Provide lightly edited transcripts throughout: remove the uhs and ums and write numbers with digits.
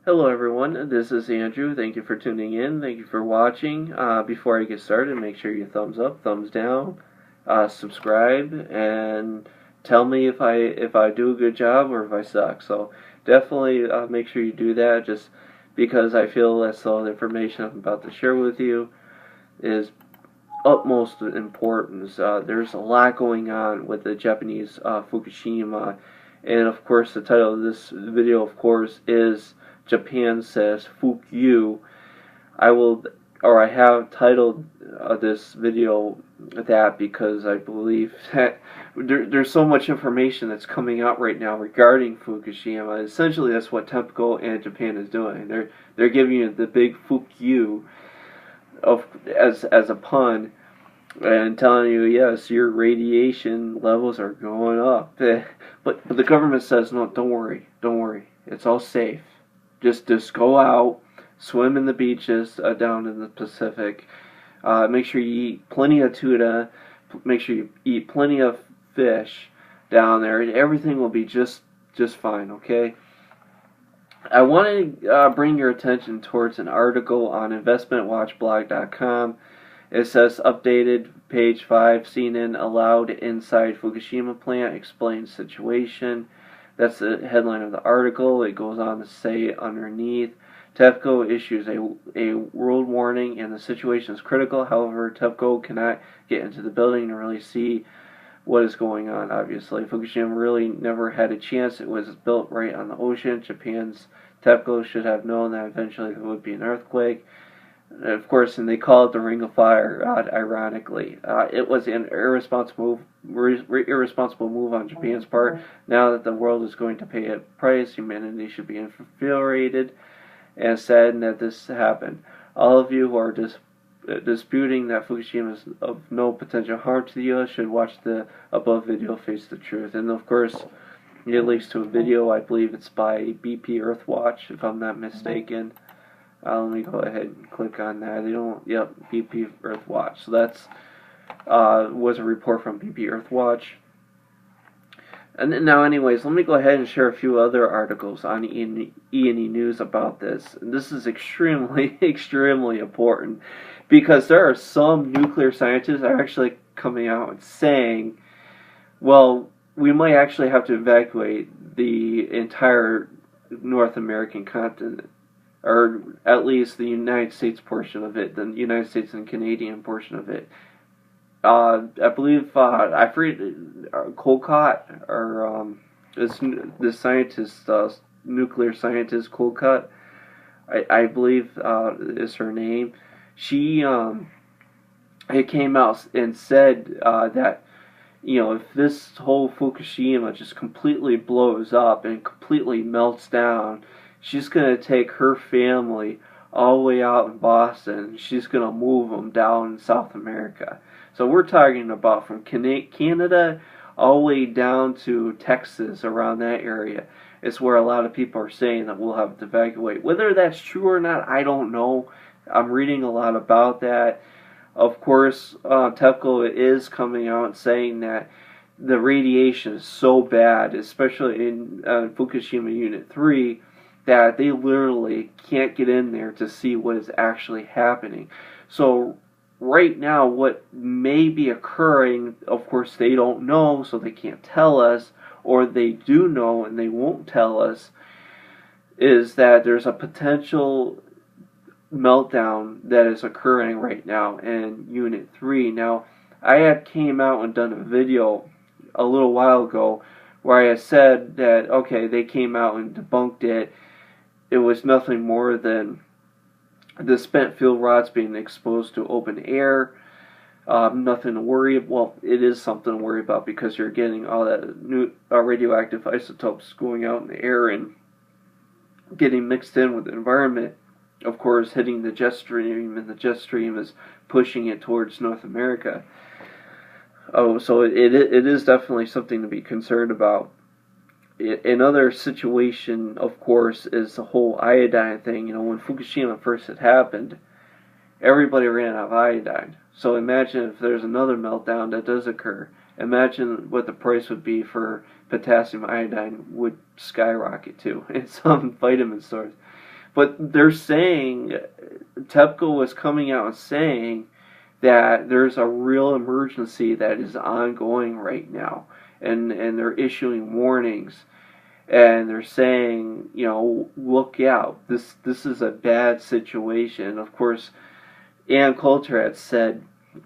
Hello everyone, this is Andrew. Thank you for tuning in. Thank you for watching. Before I get started, make sure you thumbs up, thumbs down, subscribe, and tell me if I do a good job or if I suck. So definitely make sure you do that, just because I feel as though the information I'm about to share with you is utmost importance. There's a lot going on with the Japanese Fukushima, and of course the title of this video, of course, is Japan Says Fuku. I have titled this video that because I believe that there's so much information that's coming out right now regarding Fukushima. Essentially, that's what TEPCO and Japan is doing. They're giving you the big Fuku as a pun, and telling you, yes, your radiation levels are going up. But the government says, no, don't worry, it's all safe. Just go out, swim in the beaches down in the Pacific. Make sure you eat plenty of tuna. Make sure you eat plenty of fish down there, and everything will be just fine. Okay. I want to bring your attention towards an article on investmentwatchblog.com. It says updated page 5, CNN allowed inside Fukushima plant, explains situation. That's the headline of the article. It goes on to say underneath, TEPCO issues a world warning and the situation is critical. However, TEPCO cannot get into the building to really see what is going on. Obviously, Fukushima really never had a chance. It was built right on the ocean. Japan's TEPCO should have known that eventually there would be an earthquake. Of course, and they call it the Ring of Fire, ironically. It was an irresponsible move on Japan's part. Now that the world is going to pay a price, humanity should be infuriated and saddened that this happened. All of you who are disputing that Fukushima is of no potential harm to the U.S. should watch the above video face the truth. And of course, it links to a video. I believe it's by BP Earthwatch, if I'm not mistaken. Let me go ahead and click on that. BP Earthwatch. So that's was a report from BP Earthwatch. And now, anyways, let me go ahead and share a few other articles on E&E News about this. And this is extremely, extremely important because there are some nuclear scientists that are actually coming out and saying, well, we might actually have to evacuate the entire North American continent, or at least the United States portion of it, the United States and Canadian portion of it. I believe I forget Colcott, or this scientist, nuclear scientist Colcott, I believe is her name. She it came out and said that, you know, if this whole Fukushima just completely blows up and completely melts down, she's going to take her family all the way out in Boston. She's going to move them down in South America. So we're talking about from Canada all the way down to Texas, around that area. It's where a lot of people are saying that we'll have to evacuate. Whether that's true or not, I don't know. I'm reading a lot about that. Of course, TEPCO is coming out saying that the radiation is so bad, especially in Fukushima Unit 3, that they literally can't get in there to see what is actually happening. So right now, what may be occurring, of course they don't know, so they can't tell us, or they do know and they won't tell us, is that there's a potential meltdown that is occurring right now in Unit 3. Now, I had came out and done a video a little while ago where I said that, okay, they came out and debunked it. It was nothing more than the spent fuel rods being exposed to open air. Nothing to worry about. Well, it is something to worry about because you're getting all that new radioactive isotopes going out in the air and getting mixed in with the environment. Of course, hitting the jet stream, and the jet stream is pushing it towards North America. Oh, so it is definitely something to be concerned about. Another situation, of course, is the whole iodine thing. You know, when Fukushima first had happened, everybody ran out of iodine. So imagine if there's another meltdown that does occur. Imagine what the price would be for potassium iodine would skyrocket to in some vitamin stores. But they're saying, TEPCO was coming out and saying that there's a real emergency that is ongoing right now, and they're issuing warnings, and they're saying, look out, this is a bad situation. Of course, Ann Coulter had said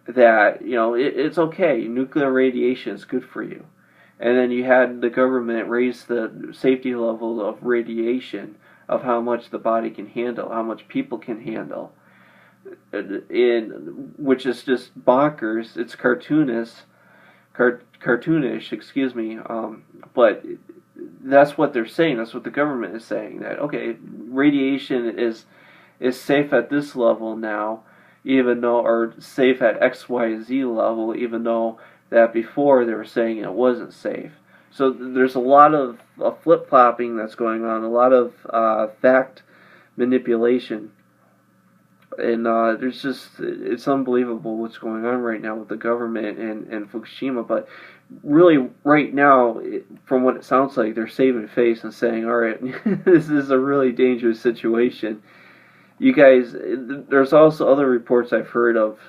that it's okay, nuclear radiation is good for you, and then you had the government raise the safety level of radiation, of how much the body can handle, how much people can handle, which is just bonkers. It's cartoonish, excuse me. But that's what they're saying. That's what the government is saying. That okay, radiation is safe at this level now, even though, or safe at XYZ level, even though that before they were saying it wasn't safe. So there's a lot of flip-flopping that's going on, a lot of fact manipulation. And there's just, it's unbelievable what's going on right now with the government and Fukushima. But really, right now, from what it sounds like, they're saving face and saying, all right, this is a really dangerous situation. You guys, there's also other reports I've heard of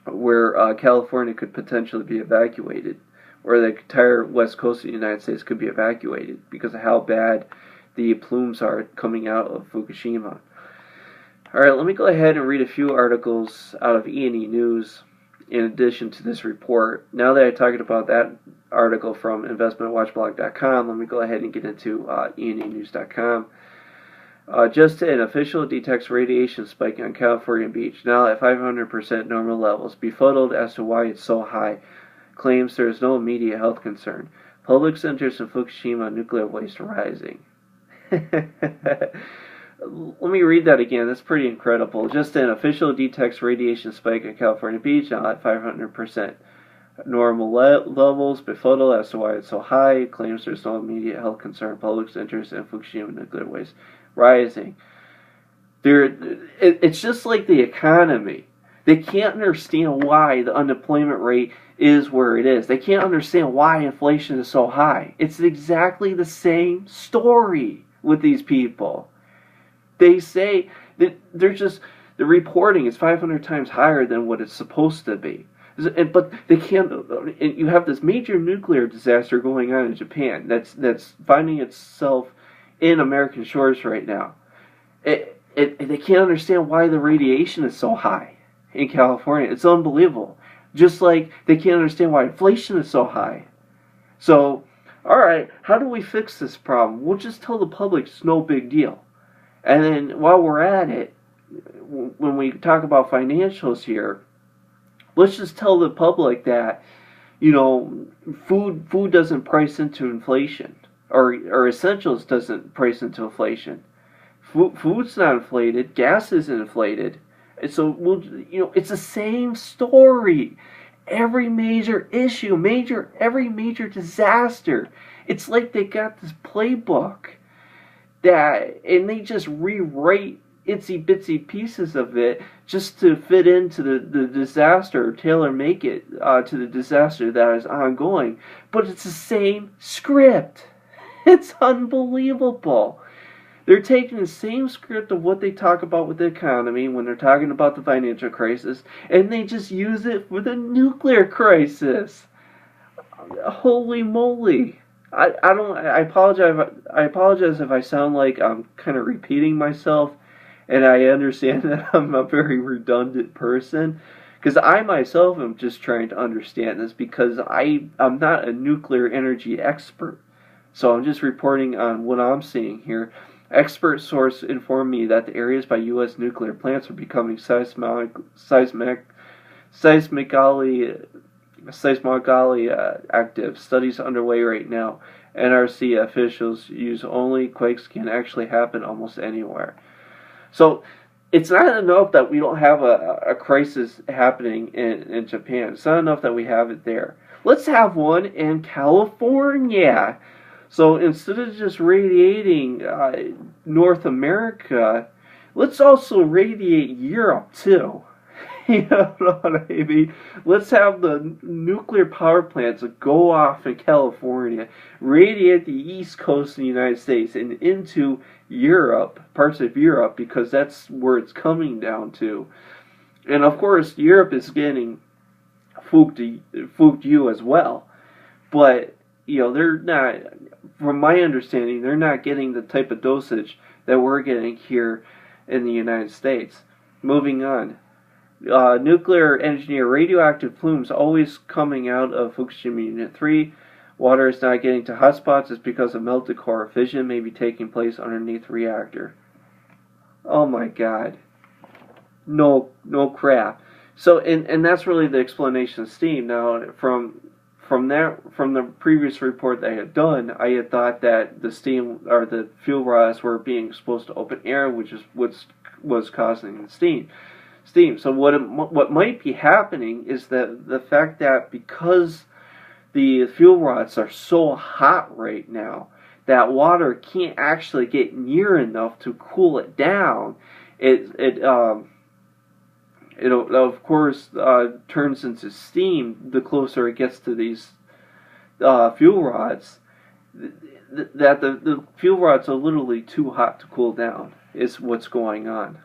where California could potentially be evacuated, or the entire west coast of the United States could be evacuated because of how bad the plumes are coming out of Fukushima. Alright, let me go ahead and read a few articles out of E&E News in addition to this report. Now that I talked about that article from investmentwatchblog.com, let me go ahead and get into E&ENews.com. Justin, official detects radiation spike on California beach, now at 500% normal levels. Befuddled as to why it's so high. Claims there is no immediate health concern. Public's interest in Fukushima nuclear waste rising. Let me read that again. That's pretty incredible. Just an official detects radiation spike at California beach, now at 500% normal levels. Befuddled as to why it's so high. Claims there's no immediate health concern. Public's interest in Fukushima nuclear waste rising. It's just like the economy. They can't understand why the unemployment rate is where it is. They can't understand why inflation is so high. It's exactly the same story with these people. They say that the reporting is 500 times higher than what it's supposed to be. But they can't. You have this major nuclear disaster going on in Japan that's finding itself in American shores right now. They can't understand why the radiation is so high in California. It's unbelievable. Just like they can't understand why inflation is so high. So, alright, how do we fix this problem? We'll just tell the public it's no big deal. And then while we're at it, when we talk about financials here, let's just tell the public that, food doesn't price into inflation. Or essentials doesn't price into inflation. Food's not inflated. Gas isn't inflated. And so it's the same story. Every major issue, every major disaster, it's like they got this playbook and they just rewrite itsy bitsy pieces of it just to fit into the disaster, or tailor make it to the disaster that is ongoing. But it's the same script. It's unbelievable. They're taking the same script of what they talk about with the economy when they're talking about the financial crisis, and they just use it for the nuclear crisis. Holy moly. I apologize if I sound like I'm kind of repeating myself, and I understand that I'm a very redundant person, because I myself am just trying to understand this, because I'm not a nuclear energy expert. So I'm just reporting on what I'm seeing here. Expert source informed me that the areas by U.S. nuclear plants are becoming seismically active. Studies underway right now. NRC officials use only quakes can actually happen almost anywhere. So it's not enough that we don't have a crisis happening in Japan. It's not enough that we have it there. Let's have one in California. So instead of just radiating North America, let's also radiate Europe too. You know what I mean? Let's have the nuclear power plants go off in California, radiate the east coast of the United States and into Europe, parts of Europe, because that's where it's coming down to. And of course, Europe is getting Fuku as well. But, they're not, from my understanding, they're not getting the type of dosage that we're getting here in the United States. Moving on. Nuclear engineer, radioactive plumes always coming out of Fukushima Unit 3. Water is not getting to hotspots. It's because of melted core. Fission may be taking place underneath the reactor. Oh my god. No crap. So, and that's really the explanation of steam. Now, from the previous report that I had done, I had thought that the steam or the fuel rods were being exposed to open air, which is what was causing the steam. So what might be happening is that the fact that because the fuel rods are so hot right now, that water can't actually get near enough to cool it down. It of course turns into steam the closer it gets to these fuel rods. That the fuel rods are literally too hot to cool down is what's going on.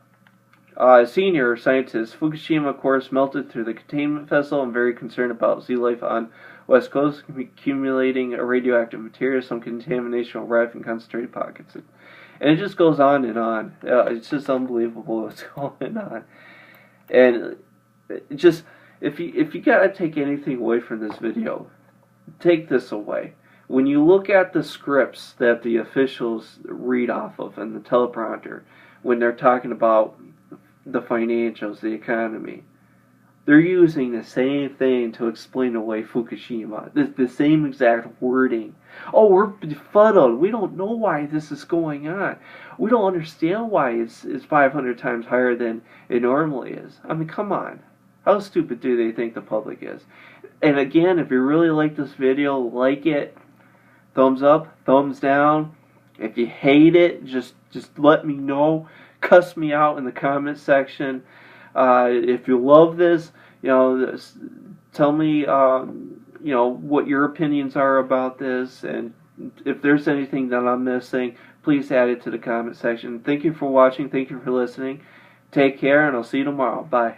Senior scientist, Fukushima, of course, melted through the containment vessel. I'm very concerned about sea life on West Coast accumulating a radioactive material. Some contamination will arrive in concentrated pockets. And it just goes on and on. It's just unbelievable what's going on. And just, if you gotta take anything away from this video, take this away. When you look at the scripts that the officials read off of in the teleprompter, when they're talking about the financials, the economy, they're using the same thing to explain away Fukushima. The same exact wording. Oh, we're befuddled. We don't know why this is going on. We don't understand why it's 500 times higher than it normally is. I mean, come on. How stupid do they think the public is? And again, if you really like this video, like it. Thumbs up, thumbs down. If you hate it, just let me know. Cuss me out in the comment section. If you love this, tell me, what your opinions are about this, and if there's anything that I'm missing, please add it to the comment section. Thank you for watching. Thank you for listening. Take care, and I'll see you tomorrow. Bye.